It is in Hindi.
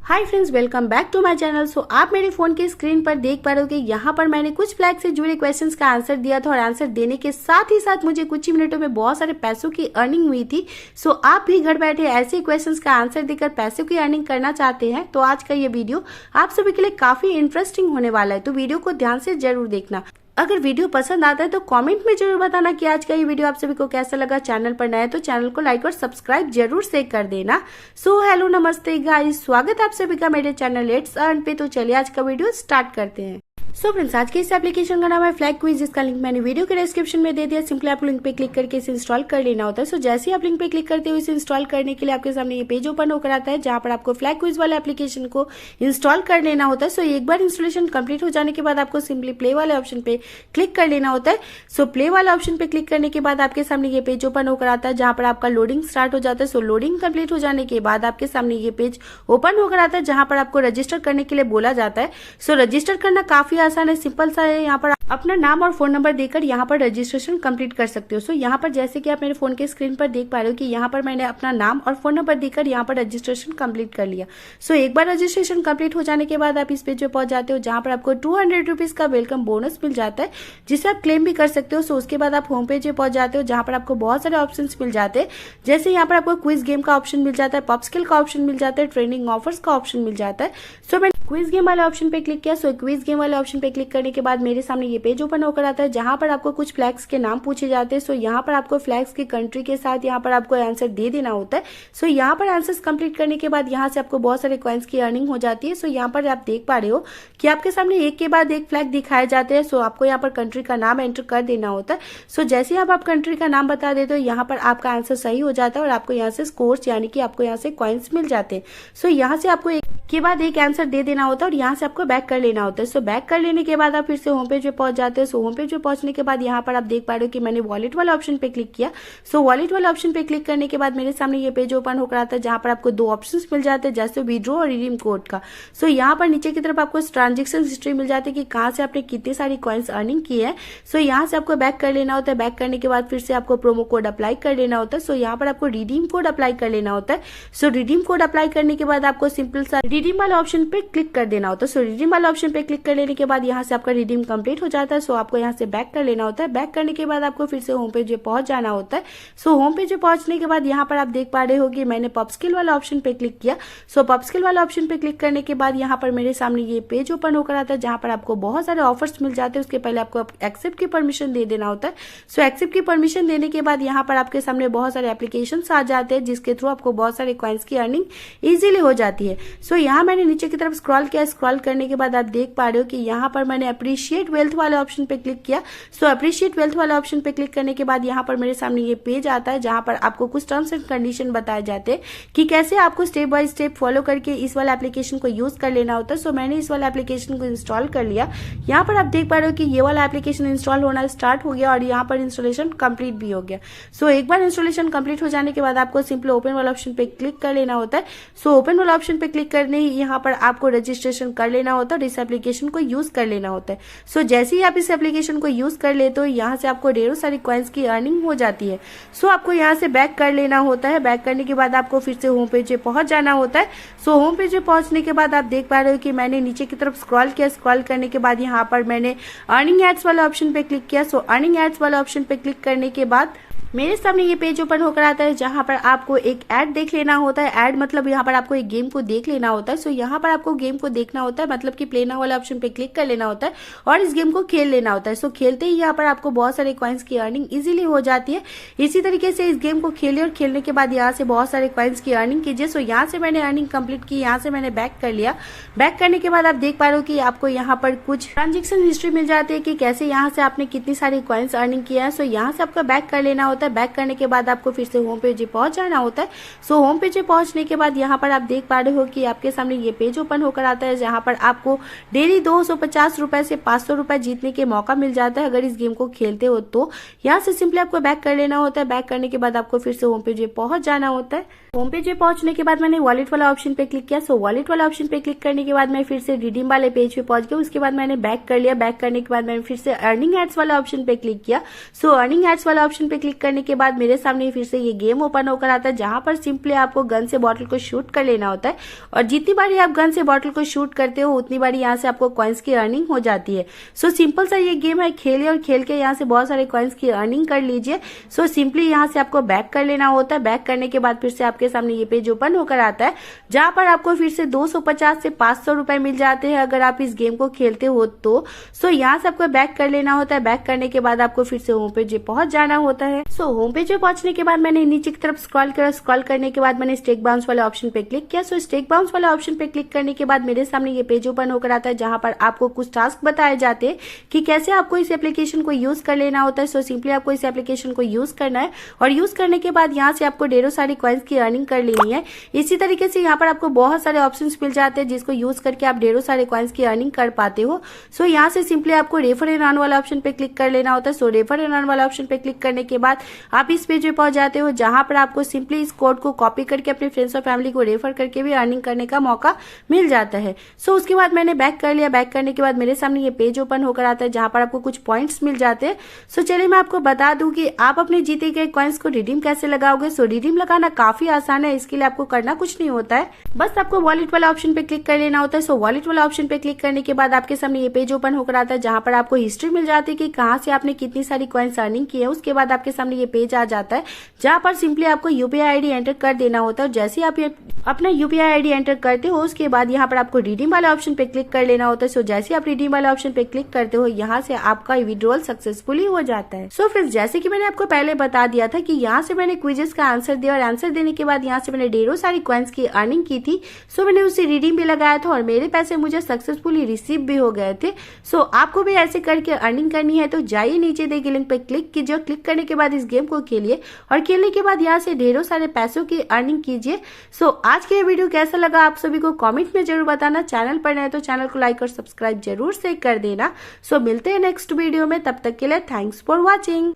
Hi friends, welcome back to my channel. So आप मेरे फोन की स्क्रीन पर देख पा रहे हो कि यहाँ पर मैंने कुछ फ्लैग से जुड़े क्वेश्चंस का आंसर दिया था और आंसर देने के साथ ही साथ मुझे कुछ ही मिनटों में बहुत सारे पैसों की अर्निंग हुई थी। सो आप भी घर बैठे ऐसे क्वेश्चंस का आंसर देकर पैसों की अर्निंग करना चाहते हैं तो आज का ये वीडियो आप सभी के लिए काफी इंटरेस्टिंग होने वाला है, तो वीडियो को ध्यान से जरूर देखना। अगर वीडियो पसंद आता है तो कमेंट में जरूर बताना कि आज का ये वीडियो आप सभी को कैसा लगा। चैनल पर नया है तो चैनल को लाइक और सब्सक्राइब जरूर से कर देना। सो हेलो नमस्ते गाइस, स्वागत है आप सभी का मेरे चैनल लेट्स अर्न पे। तो चलिए आज का वीडियो स्टार्ट करते हैं। सो फ्रेंड्स, आज के इस एप्लीकेशन का नाम है फ्लैग क्विज, जिसका लिंक मैंने वीडियो के डिस्क्रिप्शन में दे दिया। सिंपली आपको लिंक पे क्लिक करके इसे इंस्टॉल कर लेना होता है। सो जैसे ही आप लिंक पे क्लिक करते हो इसे इंस्टॉल करने के लिए आपके सामने ये पेज ओपन होकर आता है, जहां पर आपको फ्लैग क्विज वाले एप्लीकेशन को इंस्टॉल कर लेना होता है। सो एक बार इंस्टॉलेशन कंप्लीट हो जाने के बाद आपको सिंपली प्ले वाले ऑप्शन पे क्लिक कर लेना होता है। सो प्ले वाले ऑप्शन पे क्लिक करने के बाद आपके सामने ये पेज ओपन होकर आता है, जहां पर आपका लोडिंग स्टार्ट हो जाता है। सो लोडिंग कंप्लीट हो जाने के बाद आपके सामने ये पेज ओपन होकर आता है, जहां पर आपको रजिस्टर करने के लिए बोला जाता है। सो रजिस्टर करना काफी आसान है, सिंपल सा है। यहाँ पर अपना नाम और फोन नंबर देकर यहाँ पर रजिस्ट्रेशन कंप्लीट कर सकते हो। सो यहाँ पर जैसे कि आप मेरे फोन के स्क्रीन पर देख पा रहे हो कि यहाँ पर मैंने अपना नाम और फोन नंबर देकर यहाँ पर रजिस्ट्रेशन कंप्लीट कर लिया। सो एक बार रजिस्ट्रेशन कंप्लीट हो जाने के बाद आप इस पेज पे पहुंच जाते हो, जहां पर आपको 200 रुपीज का वेलकम बोनस मिल जाता है, जिसे आप क्लेम भी कर सकते हो। सो उसके बाद आप होम पेज पे पहुंच जाते हो, जहां पर आपको बहुत सारे ऑप्शन मिल जाते हैं। जैसे यहाँ पर आपको क्विज गेम का ऑप्शन मिल जाता है, पॉपस्किल का ऑप्शन मिल जाता है, ट्रेनिंग ऑफर्स का ऑप्शन मिल जाता है। सो मैंने क्विज गेम वाले ऑप्शन पे क्लिक किया। सो क्विज गेम वाले ऑप्शन पे क्लिक करने के बाद मेरे सामने ये पेज ओपन होकर आता है, जहां पर आपको कुछ फ्लैग्स के नाम पूछे जाते हैं। सो यहाँ पर आपको फ्लैग्स की कंट्री के साथ यहाँ पर आपको आंसर दे देना होता है। सो यहाँ पर आंसर्स कंप्लीट करने के बाद यहाँ से आपको बहुत सारे कॉइन्स की अर्निंग हो जाती है। सो यहाँ पर आप देख पा रहे हो कि आपके सामने एक के बाद एक फ्लैग दिखाए जाते हैं। सो आपको यहाँ पर कंट्री का नाम एंटर कर देना होता है। सो जैसे ही आप कंट्री का नाम बता देते हो, यहाँ पर आपका आंसर सही हो जाता है और आपको यहाँ से स्कोर्स यानी कि आपको यहाँ से कॉइन्स मिल जाते हैं। सो यहाँ से आपको एक के बाद एक आंसर दे देना होता है और यहाँ से आपको बैक कर लेना होता है। सो बैक कर लेने के बाद आप फिर से होम पेज पे पहुंच जाते हो। सो होम पेज पे पहुंचने के बाद यहाँ पर आप देख पा रहे हो कि मैंने वॉलेट वाला ऑप्शन पे क्लिक किया। सो वॉलेट वाला ऑप्शन पे क्लिक करने के बाद मेरे सामने ये पेज ओपन होकर आता है, जहां पर आपको दो ऑप्शंस मिल जाते हैं, जैसे विड्रॉ और रिडीम कोड का। सो यहाँ पर नीचे की तरफ आपको ट्रांजेक्शन हिस्ट्री मिल जाती है कि कहाँ से आपने कितनी सारी कॉइन्स अर्निंग की है। सो यहाँ से आपको बैक कर लेना होता है। बैक करने के बाद फिर से आपको प्रोमो कोड अप्लाई कर लेना होता है। सो यहाँ पर आपको रिडीम कोड अप्लाई कर लेना होता है। सो रिडीम कोड अप्लाई करने के बाद आपको सिंपल सा रिडीम वाला ऑप्शन पे क्लिक कर देना होता है। सो रिडीम वाला ऑप्शन पे क्लिक कर लेने के बाद यहाँ से आपका रिडीम कंप्लीट हो जाता है। सो आपको यहाँ से बैक कर लेना होता है। बैक करने के बाद आपको फिर से होम पेज पे पहुंच जाना होता है। सो होम पेज पे पहुंचने के बाद यहाँ पर आप देख पा रहे हो कि मैंने पॉपस्किल वाला ऑप्शन पे क्लिक किया। सो पॉपस्किल वाला ऑप्शन पे क्लिक करने के बाद यहाँ पर मेरे सामने ये पेज ओपन होकर आता है, जहां पर आपको बहुत सारे ऑफर्स मिल जाते हैं। उसके पहले आपको एक्सेप्ट की परमिशन दे देना होता है। सो एक्सेप्ट की परमिशन देने के बाद यहाँ पर आपके सामने बहुत सारे एप्लीकेशन आ जाते हैं, जिसके थ्रू आपको बहुत सारे कॉइन्स की अर्निंग इजीली हो जाती है। सो यहाँ मैंने नीचे की तरफ स्क्रॉल किया। स्क्रॉल करने के बाद आप देख पा रहे हो कि यहाँ पर मैंने अप्रिशिएट वेल्थ वाले ऑप्शन पे क्लिक किया। सो अप्रिशिएट वेल्थ वाले ऑप्शन पे क्लिक करने के बाद यहाँ पर मेरे सामने ये पेज आता है, जहां पर आपको कुछ टर्म्स एंड कंडीशन बताए जाते हैं कि कैसे आपको स्टेप बाय स्टेप फॉलो करके इस वाले एप्लीकेशन को यूज कर लेना होता है। सो मैंने इस वाले एप्लीकेशन को इंस्टॉल कर लिया। यहाँ पर आप देख पा रहे हो कि ये वाला एप्लीकेशन इंस्टॉल होना स्टार्ट हो गया और यहाँ पर इंस्टॉलेशन कंप्लीट भी हो गया। सो एक बार इंस्टॉलेशन कंप्लीट हो जाने के बाद आपको सिंपली ओपन वाला ऑप्शन पे क्लिक कर लेना होता है। सो ओपन वाला ऑप्शन पे क्लिक करने ही यहाँ पर आपको रजिस्ट्रेशन कर लेना होता है और इस एप्लीकेशन को यूज कर लेना होता है। सो जैसे ही आप इस एप्लीकेशन को यूज कर लेते हो, यहाँ से आपको ढेरों सारी कॉइन्स की अर्निंग हो जाती है। सो आपको यहाँ से बैक कर लेना होता है। बैक करने के बाद आपको फिर से होम पेज पे पहुंच जाना होता है। सो होम पेज पे पहुंचने के बाद आप देख पा रहे हो कि मैंने नीचे की तरफ स्क्रॉल किया। स्क्रॉल करने के बाद यहाँ पर मैंने अर्निंग एड्स वाला ऑप्शन पे क्लिक किया। सो अर्निंग एड्स वाला ऑप्शन पे क्लिक करने के बाद मेरे सामने ये पेज ओपन होकर आता है, जहां पर आपको एक ऐड देख लेना होता है। ऐड मतलब यहाँ पर आपको एक गेम को देख लेना होता है। सो यहाँ पर आपको गेम को देखना होता है, मतलब कि प्ले नाउ वाला ऑप्शन पे क्लिक कर लेना होता है और इस गेम को खेल लेना होता है। सो खेलते ही यहाँ पर आपको बहुत सारे कॉइन्स की अर्निंग इजीली हो जाती है। इसी तरीके से इस गेम को खेलिए और खेलने के बाद यहाँ से बहुत सारे कॉइन्स की अर्निंग कीजिए। सो यहाँ से मैंने अर्निंग कंप्लीट की, यहाँ से मैंने बैक कर लिया। बैक करने के बाद आप देख पा रहे हो कि आपको यहाँ पर कुछ ट्रांजेक्शन हिस्ट्री मिल जाती है कि कैसे यहाँ से आपने कितनी सारी कॉइन्स अर्निंग किया है। सो यहाँ से आपका बैक कर लेना होता है। बैक करने के बाद आपको फिर से होम पेज पे पहुंच जाना होता है। सो होम पेज पे पहुंचने के बाद यहाँ पर आप देख पा रहे हो कि आपके सामने ये पेज ओपन होकर आता है, जहां पर आपको डेली 250 रुपए से 500 रुपए जीतने के मौका मिल जाता है अगर इस गेम को खेलते हो तो। यहाँ से सिंपली आपको बैक कर लेना होता है। बैक करने के बाद आपको फिर से होम पेज पे पहुंच जाना होता है। होम पेज पे पहुंचने के बाद मैंने वॉलेट वाला ऑप्शन पे क्लिक किया। सो वॉलेट वाला ऑप्शन पे क्लिक करने के बाद मैं फिर से रिडीम वाले पेज पे पहुंच गया। उसके बाद मैंने बैक कर लिया। बैक करने के बाद मैंने फिर से अर्निंग एड्स वाला ऑप्शन पे क्लिक किया। सो अर्निंग एड्स वाला ऑप्शन पे क्लिक करने के बाद मेरे सामने फिर से ये गेम ओपन होकर आता है, जहां पर सिंपली आपको गन से बॉटल को शूट कर लेना होता है और जितनी बारी आप गन से बॉटल को शूट करते हो उतनी बारी यहाँ से आपको कॉइन्स की अर्निंग हो जाती है। सो सिंपल सा ये गेम है, खेलिए और खेल के यहाँ से बहुत सारे कॉइन्स की अर्निंग कर लीजिए। सो सिंपली यहाँ से आपको बैक कर लेना होता है। बैक करने के बाद फिर से आपके सामने ये पेज ओपन होकर आता है, जहां पर आपको फिर से 250 से 500 रुपए मिल जाते हैं अगर आप इस गेम को खेलते हो तो। सो यहाँ से आपको बैक कर लेना होता है। बैक करने के बाद आपको फिर से होम पेज पे पहुंच जाना होता है। सो होम पेज पे पहुंचने के बाद मैंने नीचे की तरफ स्क्रॉल करा। स्क्रॉल करने के बाद मैंने स्टेक बाउंस वाले ऑप्शन पे क्लिक किया। सो स्टेक बाउंस वाले ऑप्शन पे क्लिक करने के बाद मेरे सामने ये पेज ओपन होकर आता है, जहां पर आपको कुछ टास्क बताए जाते हैं कि कैसे आपको इस एप्लीकेशन को यूज कर लेना होता है। सो सिंपली आपको इस एप्लीकेशन को यूज करना है और यूज करने के बाद यहाँ से आपको ढेरों सारी कॉइन्स की अर्निंग कर लेनी है। इसी तरीके से यहाँ पर आपको बहुत सारे ऑप्शंस मिल जाते हैं जिसको यूज करके आप ढेरों सारे कॉइन्स की अर्निंग कर पाते हो। सो यहाँ से सिंपली आपको रेफर एंड अर्न वाला ऑप्शन पे क्लिक कर लेना होता है। सो रेफर एंड अर्न वाला ऑप्शन पे क्लिक करने के बाद आप इस पेज पे पहुंच जाते हो, जहां पर आपको सिंपली इस कोड को कॉपी करके अपने फ्रेंड्स और फैमिली को रेफर करके भी अर्निंग करने का मौका मिल जाता है। सो उसके बाद मैंने बैक कर लिया। बैक करने के बाद मेरे सामने ये पेज ओपन होकर आता है, जहां पर आपको कुछ पॉइंट्स मिल जाते हैं। सो चलिए मैं आपको बता दूं कि आप अपने जीते गए कॉइन्स को रिडीम कैसे लगाओगे। सो रिडीम लगाना काफी आसान है। इसके लिए आपको करना कुछ नहीं होता है, बस आपको वॉलेट वाला ऑप्शन पे क्लिक कर लेना होता है। सो वॉलेट वाला ऑप्शन पे क्लिक करने के बाद आपके सामने ये पेज ओपन होकर आता है, जहां पर आपको हिस्ट्री मिल जाती है कि कहां से आपने कितनी सारी कॉइन्स अर्निंग की है। उसके बाद आपके सामने ये पेज आ जाता है, जहां पर सिंपली आपको यूपीआई आईडी एंटर कर देना होता है। जैसे आप ये अपना यूपीआई आईडी एंटर करते हो उसके बाद यहाँ पर आपको रिडीम वाला ऑप्शन पे क्लिक कर लेना होता है। सो जैसे आप रिडीम वाला ऑप्शन पे क्लिक करते हो, यहाँ से आपका विड्रॉल सक्सेसफुली हो जाता है। सो फ्रेंड्स, जैसे कि मैंने आपको पहले बता दिया था कि यहाँ से मैंने क्विजेस का आंसर दिया और आंसर देने के बाद यहाँ से मैंने ढेरों सारी कॉइन्स की अर्निंग की थी। सो मैंने उसे रिडीम भी लगाया था और मेरे पैसे मुझे सक्सेसफुली रिसीव भी हो गए थे। सो आपको भी ऐसे करके अर्निंग करनी है तो जाइए नीचे दी गई लिंक पे क्लिक कीजिए। क्लिक करने के बाद इस गेम को खेलिए और खेलने के बाद यहाँ से ढेरों सारे पैसों की अर्निंग कीजिए। सो आज के वीडियो कैसा लगा आप सभी को कमेंट में जरूर बताना। चैनल पर नए तो चैनल को लाइक और सब्सक्राइब जरूर से कर देना। सो मिलते हैं नेक्स्ट वीडियो में, तब तक के लिए थैंक्स फॉर वॉचिंग।